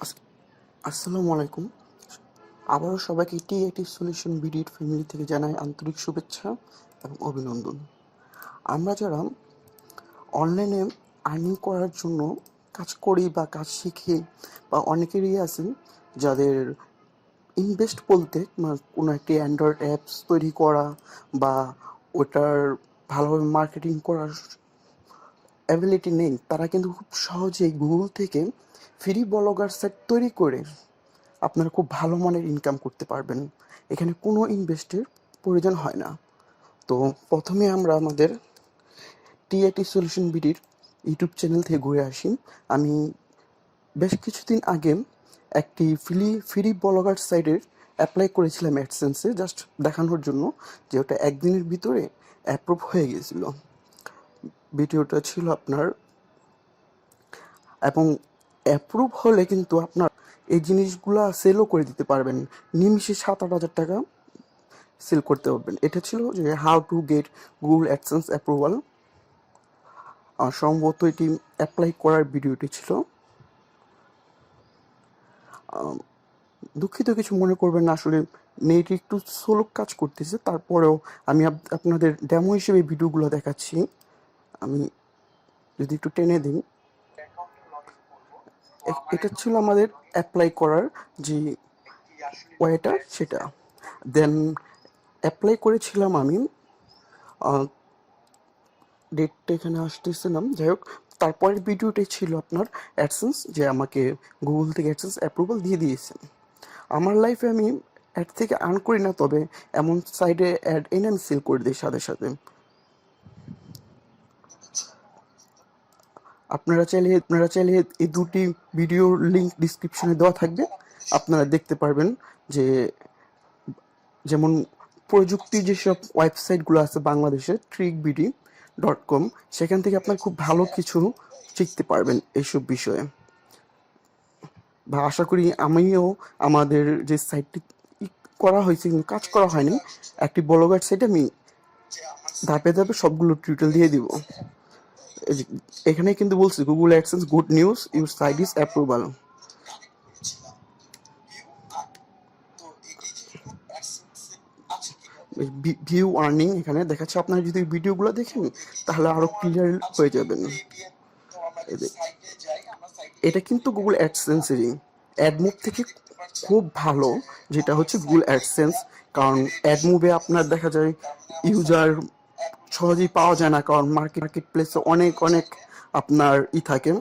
আস- আসসালামু আলাইকুম। আবারও সবাইকে টিআইটি সলিউশন বিডির ফ্যামিলি থেকে জানাই আন্তরিক শুভেচ্ছা এবং অভিনন্দন। আমরা যারা অনলাইনে আর্নিং করার জন্য কাজ করি বা কাজ শিখি, বা অনেকেরই আছেন যাদের ইনভেস্ট বলতে কোনো একটি অ্যান্ড্রয়েড অ্যাপস তৈরি করা বা ওটার ভালোভাবে মার্কেটিং করার অ্যাবিলিটি নেই, তারা কিন্তু খুব সহজেই গুগল থেকে ফ্রি ব্লগার সাইট তৈরি করে আপনারা খুব ভালো মানের ইনকাম করতে পারবেন। এখানে কোনো ইনভেস্টের প্রয়োজন হয় না। তো প্রথমে আমরা আমাদের টিআইটি সলিউশন বিডির ইউটিউব চ্যানেল থেকে ঘুরে আসি। আমি বেশ কিছুদিন আগে একটি ফ্রি ব্লগার সাইটের অ্যাপ্লাই করেছিলাম অ্যাডসেন্সে, জাস্ট দেখানোর জন্য যে ওটা একদিনের ভিতরে অ্যাপ্রুভ হয়ে গেছিল। ভিডিওটা ছিল আপনার, এবং অ্যাপ্রুভ হলে কিন্তু আপনার এই জিনিসগুলো সেলও করে দিতে পারবেন। নিমিষে 7-8 হাজার টাকা সেল করতে পারবেন। এটা ছিল যে how to get Google AdSense approval. সম্ভবত এটি অ্যাপ্লাই করার ভিডিওটি ছিল। দুঃখিত, কিছু মনে করবেন না, আসলে নেট একটু স্লো কাজ করতেছে, তারপরেও আমি আপনাদের ডেমো হিসেবে ভিডিওগুলো দেখাচ্ছি। আমি যদি একটু টেনে দিই, এটা ছিল আমাদের অ্যাপ্লাই করার যে ওয়েটা, সেটা দেন অ্যাপ্লাই করেছিলাম আমি। ডেটটা এখানে আসতেছে না, যাই হোক। তারপরের ভিডিওটাই ছিল আপনার অ্যাডসেন্স, যে আমাকে গুগল থেকে অ্যাডসেন্স অ্যাপ্রুভাল দিয়ে দিয়েছে। আমার লাইফে আমি অ্যাড থেকে আর্ন করি না, তবে এমন সাইডে অ্যাড এনে আমি সেল করে দিই সাথে সাথে। আপনারা চাইলে এই দুটি ভিডিওর লিঙ্ক ডিসক্রিপশনে দেওয়া থাকবে, আপনারা দেখতে পারবেন। যে যেমন প্রযুক্তি যেসব ওয়েবসাইটগুলো আছে বাংলাদেশে, trickbd.com, সেখান থেকে আপনার খুব ভালো কিছু শিখতে পারবেন এইসব বিষয়ে। বা আশা করি আমিও আমাদের যে সাইটটি করা হয়েছে কিন্তু কাজ করা হয়নি, একটি ব্লগার সাইটে আমি ধাপে ধাপে সবগুলো টিউটোরিয়াল দিয়ে দিব। এখানে কিন্তু বলছি Google AdSense good news, your site is approval. View earning এখানে দেখাচ্ছে। আপনারা যদি ভিডিওগুলো দেখেন তাহলে আরো ক্লিয়ার হয়ে যাবেন। এটা কিন্তু গুগল অ্যাডসেন্সেরই অ্যাডমুভ থেকে খুব ভালো, যেটা হচ্ছে গুগল অ্যাডসেন্স। কারণ অ্যাডমুভে আপনার দেখা যায় ইউজার সহজেই পাওয়া যায় না, কারণ মার্কেট প্লেসে অনেক অনেক আপনার থাকে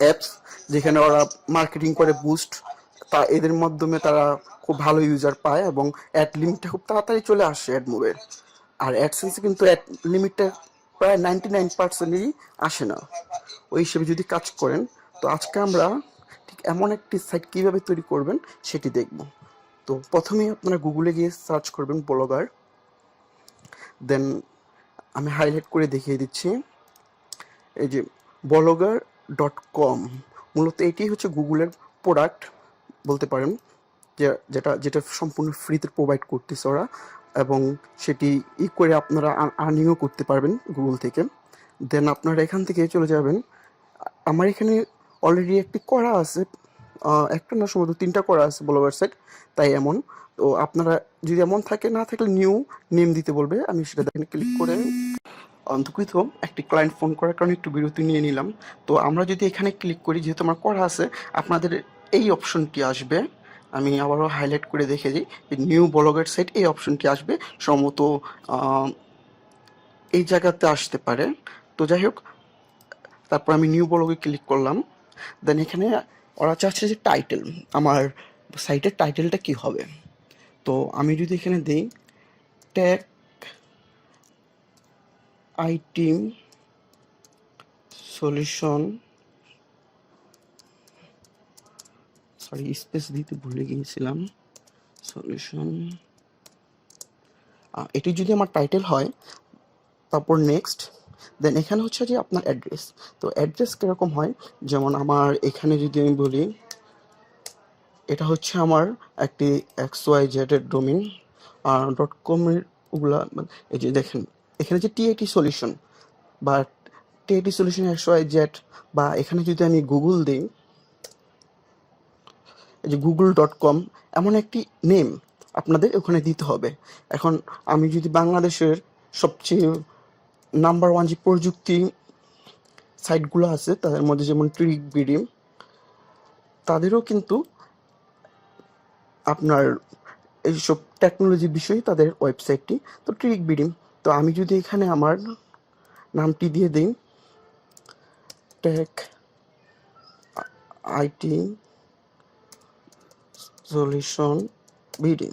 অ্যাপস, যেখানে ওরা মার্কেটিং করে বুস্ট, তা এদের মাধ্যমে তারা খুব ভালো ইউজার পায় এবং অ্যাড লিমিটটা খুব তাড়াতাড়ি চলে আসে অ্যাডমুভের। আর অ্যাডসেন্সে কিন্তু অ্যাড লিমিটটা প্রায় 99%ই আসে না। ওই হিসেবে যদি কাজ করেন, তো আজকে আমরা ঠিক এমন একটি সাইট কীভাবে তৈরি করবেন সেটি দেখব। তো প্রথমেই আপনারা গুগলে গিয়ে সার্চ করবেন ব্লগার, দেন আমি হাইলাইট করে দেখিয়ে দিচ্ছি। এই যে blogger.com, মূলত এটি হচ্ছে গুগলের প্রোডাক্ট বলতে পারেন, যেটা সম্পূর্ণ ফ্রিতে প্রোভাইড করতেছে ওরা, এবং সেটি করে আপনারা আর্নিংও করতে পারবেন গুগল থেকে। দেন আপনারা এখান থেকে চলে যাবেন। আমার এখানে অলরেডি একটি করা আছে, একটা না সম্ভবত 3টা করা আছে ব্লগার সাইট, তাই এমন। তো আপনারা যদি এমন থাকে, না থাকলে নিউ নেম দিতে বলবে, আমি সেটা দেখেন ক্লিক করে দুঃখিত, একটি ক্লায়েন্ট ফোন করার কারণে একটু বিরতি নিয়ে নিলাম। তো আমরা যদি এখানে ক্লিক করি, যেহেতু আমার করা আছে, আপনাদের এই অপশনটি আসবে। আমি আবারও হাইলাইট করে দেখে দিই, নিউ ব্লগার সাইট, এই অপশনটি আসবে সম্ভবত এই জায়গাতে আসতে পারে। তো যাই হোক, তারপর আমি নিউ ব্লগে ক্লিক করলাম। দেন এখানে ওরা চাচ্ছে যে টাইটেল, আমার সাইটের টাইটেলটা কি হবে। তো আমি যদি এখানে দিই tech IT solution, sorry space দিতে ভুলে গিয়েছিলাম, সলিউশন, এটি যদি আমার টাইটেল হয়, তারপর নেক্সট, দেন এখানে হচ্ছে যে আপনার অ্যাড্রেস। তো অ্যাড্রেস কীরকম হয়, যেমন আমার এখানে যদি আমি বলি, এটা হচ্ছে আমার একটি XYZ এর ডোমেইন .com-এর ওগুলা, এই যে দেখেন এখানে যে টিআইটি সলিউশন বা টিআইটি সলিউশন XYZ, বা এখানে যদি আমি গুগল দিই, এই যে google.com এমন একটি নেম আপনাদের ওখানে দিতে হবে। এখন আমি যদি বাংলাদেশের সবচেয়ে নাম্বার ওয়ান যে প্রযুক্তি সাইটগুলো আছে তাদের মধ্যে যেমন ক্লিকবিডি, তাদেরও কিন্তু আপনার এইসব টেকনোলজি বিষয়ে তাদের ওয়েবসাইটটি, তো ক্লিকবিডি। তো আমি যদি এখানে আমার নামটি দিয়ে দিই টেক আইটি সলিউশন বিডি,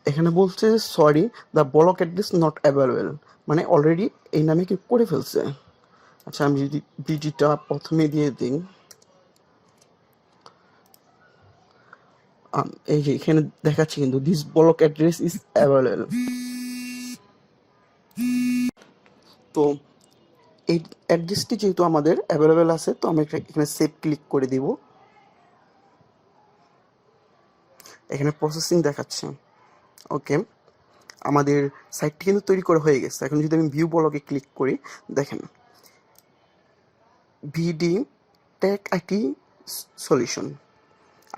এখানে বলছে sorry the block address not available, মানে অলরেডি এই নামে কি করে ফেলছে। আচ্ছা আমি যদি বিডিটা প্রথমে দিয়ে দিই, এই যে এখানে দেখাচ্ছে কিন্তু this block address is available. তো এই অ্যাড্রেসটি যেহেতু আমাদের অ্যাভেলেবেল আছে, তো আমি এখানে সেভ ক্লিক করে দিব। এখানে প্রসেসিং দেখাচ্ছে। ওকে, আমাদের সাইটটি কিন্তু তৈরি করা হয়ে গেছে। এখন যদি আমি ভিউ ব্লগে ক্লিক করি, দেখেন ভিডি টেক আইটি সলিউশন,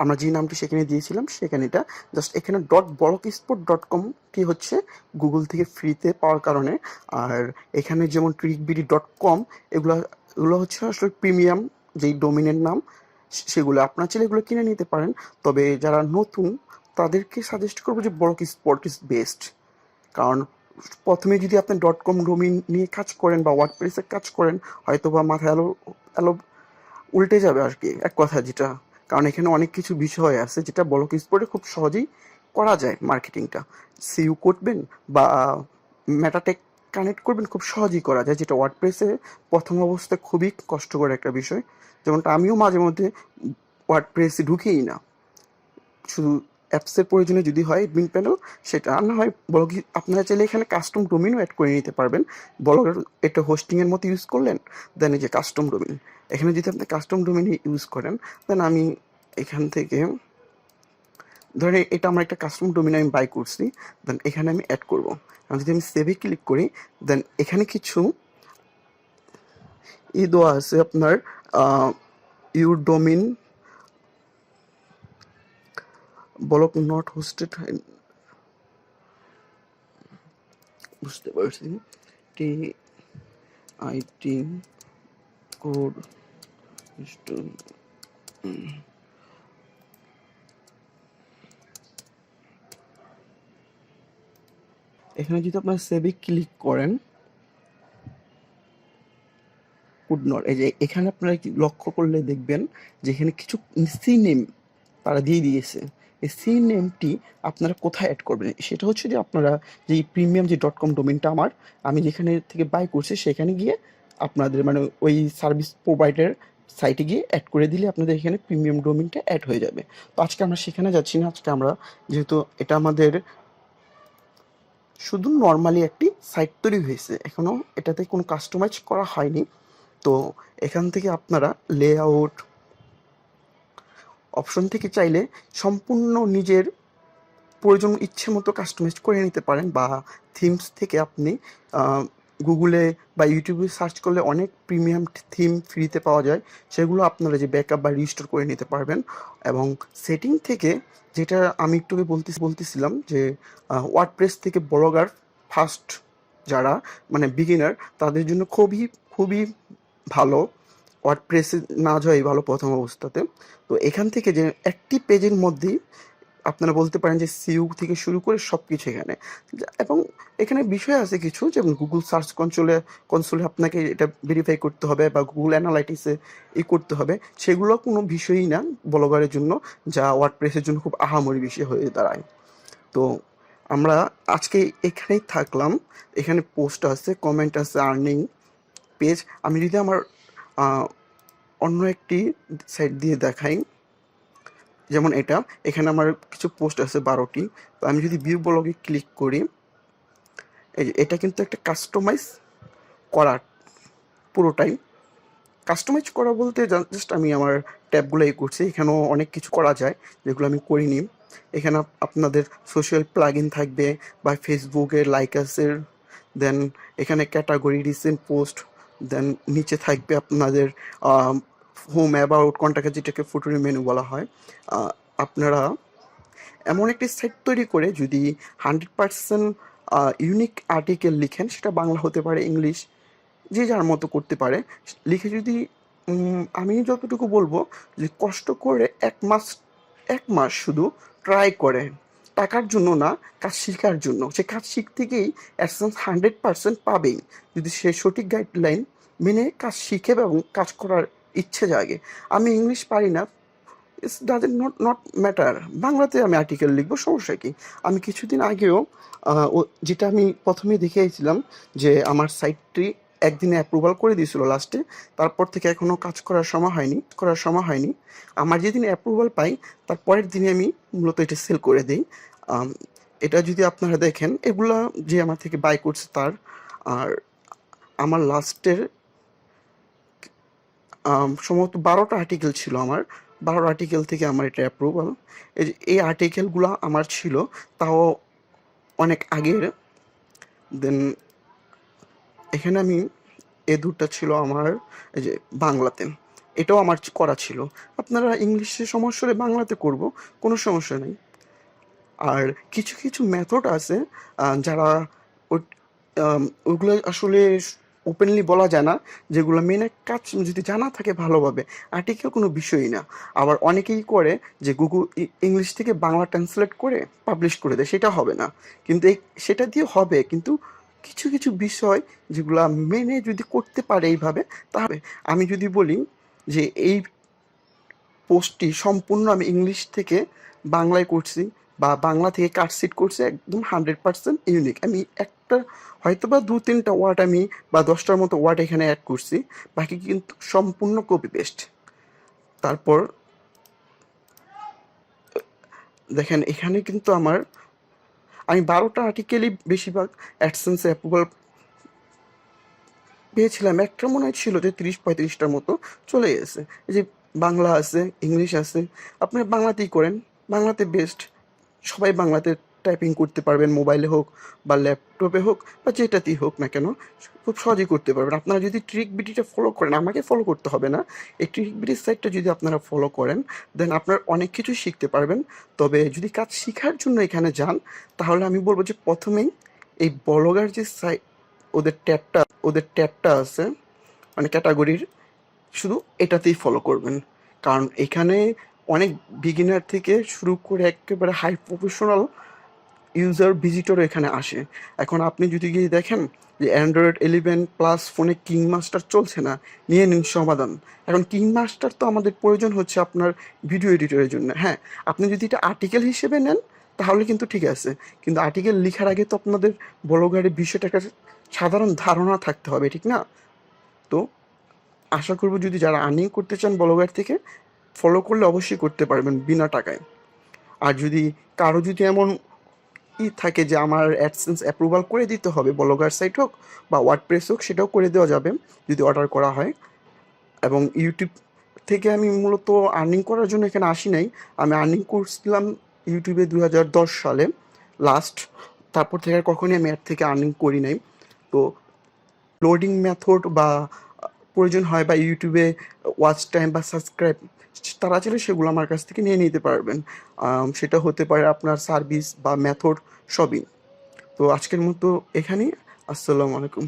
আমরা যে নামটি সেখানে দিয়েছিলাম সেখানে এটা জাস্ট এখানে .blogspot.com-টি হচ্ছে গুগল থেকে ফ্রিতে পাওয়ার কারণে, আর এখানে যেমন clickbd.com এগুলো হচ্ছে আসলে প্রিমিয়াম যেই ডোমিনের নাম, সেগুলো আপনার চাইলে এগুলো কিনে নিতে পারেন। তবে যারা নতুন তাদেরকে সাজেস্ট করবো যে ব্লগস্পট ইজ বেস্ট, কারণ প্রথমে যদি আপনি .com ডোমিন নিয়ে কাজ করেন বা ওয়ার্ডপ্রেসে কাজ করেন, হয়তো বা মাথায় আলো উল্টে যাবে আর কি, এক কথা যেটা। কারণ এখানে অনেক কিছু বিষয় আছে যেটা ব্লগস্পটে খুব সহজেই করা যায়। মার্কেটিংটা সিইউ করবেন বা মেটাটেক কানেক্ট করবেন, খুব সহজেই করা যায়, যেটা ওয়ার্ডপ্রেসে প্রথম অবস্থায় খুবই কষ্টকর একটা বিষয়। যেমনটা আমিও মাঝে মধ্যে ওয়ার্ডপ্রেসে ঢুকেই না, শুধু অ্যাপসের প্রয়োজনে যদি হয় অ্যাডমিন প্যানেল, সেটা আর না হয় ব্লগে আপনারা চাইলে এখানে কাস্টম ডোমিনও অ্যাড করে নিতে পারবেন। ব্লগের এটা হোস্টিংয়ের মতো ইউজ করলেন, দেন এই যে কাস্টম ডোমিন, এখানে যদি আপনি কাস্টম ডোমিন ইউজ করেন, দেন আমি এখান থেকে ধরে এটা আমার একটা কাস্টম ডোমিন আমি বাই করছি, দেন এখানে আমি অ্যাড করব। আর যদি আমি সেভে ক্লিক করি, দেন এখানে কিছু দেওয়া আছে আপনার your domain block not hosted, বুঝতে পারছি, টি আইটি কোড এখানে যদি আপনার সেভে ক্লিক করেন, কুড নট, এই যে এখানে আপনারা লক্ষ্য করলে দেখবেন যে এখানে কিছু সি নেম তারা দিয়ে দিয়েছে। এই সি নেমটি আপনারা কোথায় অ্যাড করবেন, সেটা হচ্ছে যে আপনারা যে প্রিমিয়াম যে .com ডোমেনটা আমি যেখানে থেকে বাই করছি সেখানে গিয়ে আপনাদের মানে ওই সার্ভিস প্রোভাইডার সাইটে গিয়ে অ্যাড করে দিলে আপনাদের এখানে প্রিমিয়াম ডোমেনটা অ্যাড হয়ে যাবে। তো আজকে আমরা সেখানে যাচ্ছি না, আজকে আমরা যেহেতু এটা আমাদের শুধু নর্মালি একটি সাইট তৈরি হয়েছে, এখনও এটাতে কোনো কাস্টমাইজ করা হয়নি। তো এখান থেকে আপনারা লেআউট অপশন থেকে চাইলে সম্পূর্ণ নিজের প্রয়োজন ইচ্ছে মতো কাস্টমাইজ করে নিতে পারেন, বা থিমস থেকে আপনি গুগলে বা ইউটিউবে সার্চ করলে অনেক প্রিমিয়াম থিম ফ্রিতে পাওয়া যায়, সেগুলো আপনারা যে ব্যাকআপ বা রিস্টোর করে নিতে পারবেন। এবং সেটিং থেকে যেটা আমি একটু বলতেছিলাম যে ওয়ার্ডপ্রেস থেকে ব্লগার ফার্স্ট যারা মানে বিগিনার, তাদের জন্য খুবই খুবই ভালো, ওয়ার্ডপ্রেসে না যাওয়াই ভালো প্রথম অবস্থাতে। তো এখান থেকে যে একটি পেজের মধ্যেই আপনারা বলতে পারেন যে সিইউ থেকে শুরু করে সব কিছু এখানে, এবং এখানে বিষয় আছে কিছু, যেমন গুগল সার্চ কনসোলে আপনাকে এটা ভেরিফাই করতে হবে বা গুগল অ্যানালাইটিক্সে করতে হবে, সেগুলো কোনো বিষয়ই না ব্লগারের জন্য, যা ওয়ার্ডপ্রেসের জন্য খুব আহামরি বিষয় হয়ে দাঁড়ায়। তো আমরা আজকে এখানেই থাকলাম। এখানে পোস্ট আছে, কমেন্ট আছে, আর্নিং পেজ। আমি যদি আমার অন্য একটি সাইট দিয়ে দেখাই, যেমন এখানে আমার কিছু পোস্ট আছে 12টি। তো আমি যদি ভিউ ব্লগে ক্লিক করি, এই যে এটা কিন্তু একটা কাস্টমাইজ করা, পুরোটাই কাস্টমাইজ করা বলতে জাস্ট আমি আমার ট্যাবগুলো করছি। এখানেও অনেক কিছু করা যায় যেগুলো আমি করিনি। এখানে আপনাদের সোশ্যাল প্লাগইন থাকবে বা ফেসবুকের লাইকাসের, দেন এখানে ক্যাটাগরি রিসেন্ট পোস্ট, দেন নিচে থাকবে আপনাদের হোম অ্যাবাউট কন্টাক্ট, যেটাকে ফুটারি মেনু বলা হয়, আপনারা এমন একটি সাইট তৈরি করে যদি 100% ইউনিক আর্টিকেল লিখেন, সেটা বাংলা হতে পারে, ইংলিশ, যে যার মতো করতে পারে, লিখে যদি আমি যতটুকু বলবো যে কষ্ট করে 1 মাস শুধু ট্রাই করে, টাকার জন্য না, কাজ শেখার জন্য। সে কাজ শিখতে গিয়েই অ্যাডসেন্স 100% পাবেই, যদি সে সঠিক গাইডলাইন মেনে কাজ শিখে এবং কাজ করার ইচ্ছে জাগে। আমি ইংলিশ পারি না, ইটস ডাজেন্ট নট ম্যাটার, বাংলাতে আমি আর্টিকেল লিখবো, সমস্যা কি? আমি কিছুদিন আগেও যেটা আমি প্রথমেই দেখিয়েছিলাম যে আমার সাইটটি একদিনে অ্যাপ্রুভাল করে দিয়েছিল লাস্টে, তারপর থেকে এখনও কাজ করার সময় হয়নি। আমার যেদিন অ্যাপ্রুভাল পাই তার পরের দিনে আমি মূলত এটা সেল করে দিই। এটা যদি আপনারা দেখেন, এগুলা যে আমার থেকে বাই করছে তার, আর আমার লাস্টের সম্ভবত 12টা আর্টিকেল ছিল আমার, 12 আর্টিকেল থেকে আমার এটা অ্যাপ্রুভাল। এই আর্টিকেলগুলো আমার ছিল তাও অনেক আগের। দেন এখানে আমি দুটো ছিল আমার, এই যে বাংলাতে, এটাও আমার করা ছিল। আপনারা ইংলিশে সমস্যা হলে বাংলাতে করব, কোনো সমস্যা নেই। আর কিছু কিছু মেথড আছে যারা ওইগুলো আসলে ওপেনলি বলা যায় না, যেগুলো মেনে কাজ যদি জানা থাকে ভালোভাবে, আর্টিকেল কোনো বিষয়ই না। আবার অনেকেই করে যে গুগল ইংলিশ থেকে বাংলা ট্রান্সলেট করে পাবলিশ করে দেয়, সেটা হবে না। কিন্তু সেটা দিয়ে হবে, কিন্তু কিছু কিছু বিষয় যেগুলো মেনে যদি করতে পারে এইভাবে, তাহলে আমি যদি বলি যে এই পোস্টটি সম্পূর্ণ আমি ইংলিশ থেকে বাংলায় করছি বা বাংলা থেকে কাটসিট করছি, একদম 100% ইউনিক। আমি একটা হয়তো বা 2-3টা ওয়ার্ড আমি বা 10টার মতো ওয়ার্ড এখানে অ্যাড করছি, বাকি কিন্তু সম্পূর্ণ কপি পেস্ট। তারপর দেখেন এখানে কিন্তু আমি 12টা আর্টিকেলই বেশিরভাগ অ্যাডসেন্সে অ্যাপ্রুভাল পেয়েছিলাম। একটা মনে হয় ছিল যে 30-35টার মতো চলে গেছে। এই যে বাংলা আছে, ইংলিশ আছে, আপনি বাংলাতেই করেন, বাংলাতে বেস্ট। সবাই বাংলাতে টাইপিং করতে পারবেন, মোবাইলে হোক বা ল্যাপটপে হোক বা যেটাতেই হোক না কেন, খুব সহজেই করতে পারবেন। আপনারা যদি ট্রিক বিডিটা ফলো করেন, আমাকে ফলো করতে হবে না, এই ট্রিক বিডির সাইটটা যদি আপনারা ফলো করেন, দেন আপনারা অনেক কিছু শিখতে পারবেন। তবে যদি কাজ শেখার জন্য এখানে যান, তাহলে আমি বলবো যে প্রথমেই এই ব্লগার যে সাইট, ওদের ট্যাবটা আছে, মানে ক্যাটাগরির, শুধু এটাতেই ফলো করবেন। কারণ এখানে অনেক বিগিনার থেকে শুরু করে একেবারে হাই প্রফেশনাল ইউজার ভিজিটরও এখানে আসে। এখন আপনি যদি গিয়ে দেখেন যে অ্যান্ড্রয়েড 11+ ফোনে কিং মাস্টার চলছে না, নিয়ে নিন সমাধান। এখন কিং মাস্টার তো আমাদের প্রয়োজন হচ্ছে আপনার ভিডিও এডিটরের জন্য। হ্যাঁ, আপনি যদি এটা আর্টিকেল হিসেবে নেন তাহলে কিন্তু ঠিক আছে, কিন্তু আর্টিকেল লেখার আগে তো আপনাদের ব্লগারের বিষয়টাকে সাধারণ ধারণা থাকতে হবে, ঠিক না? তো আশা করব যদি যারা আর্নিং করতে চান ব্লগার থেকে, ফলো করলে অবশ্যই করতে পারবেন বিনা টাকায়। আর যদি কারো যদি এমন থাকে যে আমার অ্যাডসেন্স অ্যাপ্রুভাল করে দিতে হবে, ব্লগার সাইট হোক বা ওয়ার্ডপ্রেস হোক, সেটাও করে দেওয়া যাবে যদি অর্ডার করা হয়। এবং ইউটিউব থেকে আমি মূলত আর্নিং করার জন্য এখানে আসি নাই, আমি আর্নিং করছিলাম ইউটিউবে 2010 সালে লাস্ট, তারপর থেকে আর কখনই আমি অ্যাড থেকে আর্নিং করি নাই। তো লোডিং মেথড বা প্রয়োজন হয় বা ইউটিউবে ওয়াচ টাইম বা সাবস্ক্রাইব, তারা চাইলে সেগুলো আমার কাছ থেকে নিয়ে নিতে পারবেন। সেটা হতে পারে আপনার সার্ভিস বা মেথড, সবই। তো আজকের মতো এখানেই। আসসালামু আলাইকুম।